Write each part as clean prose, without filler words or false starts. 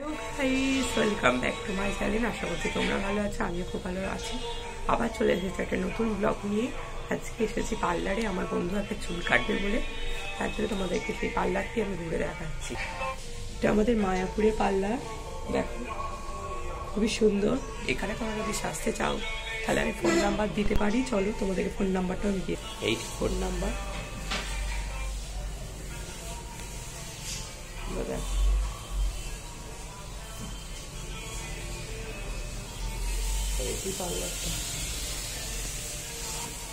Welcome back to my channel. আশা করছি তোমরা ভালো আছো, আমিও খুব ভালো আছি। আবার চলে এসেছি একটা নতুন ব্লগ নিয়ে। আজকে এসেছি পার্লারে, আমার বন্ধু একটা চুল কাটবে বলে, তার জন্য তোমাদেরকে সেই পার্লারটি আমি ঘুরে দেখাচ্ছি। এটা আমাদের মায়াপুরে পার্লার, দেখো খুবই সুন্দর। এখানে তোমরা যদি সাজতে চাও তাহলে আমি ফোন নাম্বার দিতে পারি, চলো তোমাদেরকে ফোন নাম্বারটা আমি দিয়ে, এই ফোন নাম্বার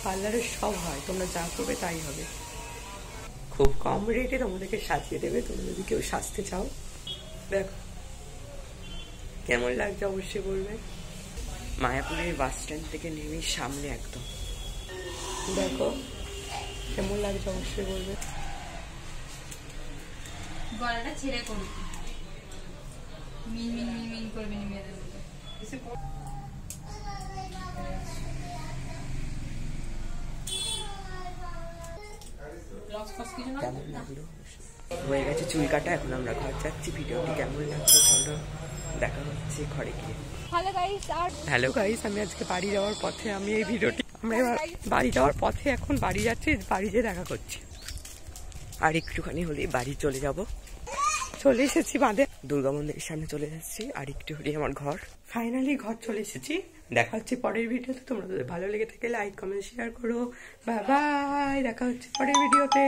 পার্লারের সব হয়, তোমরা যা করবে তাই হবে। খুব কম রেটে তোমাদেরকে সাজিয়ে দেবে, তোমরা যদি কেউ সাজতে চাও। দেখো কেমন লাগছে অবশ্যই বলবে। মায়াপুরের বাস স্ট্যান্ড থেকে নেমে সামনে একদম, দেখো কেমন লাগছে অবশ্যই বলবে। গলাটা ছেড়ে করবে, মিন মিন মিন মিন করবে মেয়েদের মতো। হয়ে গেছে চুল কাটা, এখন আমরা ঘর যাচ্ছি। ভিডিওটি কেমন লাগছে চলো দেখা হচ্ছে ঘরে গিয়ে। হ্যালো গাইস, আমি আজকে বাড়ি যাওয়ার পথে, আমি এই ভিডিওটি আমরা এবার বাড়ি যাওয়ার পথে, এখন বাড়ি যাচ্ছি, বাড়ি যেয়ে দেখা করছি। আর একটুখানি হলেই বাড়ি চলে যাব। চলে এসেছি বাঁধে, দুর্গা মন্দিরের সামনে চলে যাচ্ছি। আর একটু হলেই আমার ঘর। ফাইনালি ঘর চলে এসেছি। দেখা হচ্ছে পরের ভিডিওতে। তোমরা যদি ভালো লেগে থাকে লাইক কমেন্ট শেয়ার করো। বাই বাই, দেখা হচ্ছে পরের ভিডিওতে।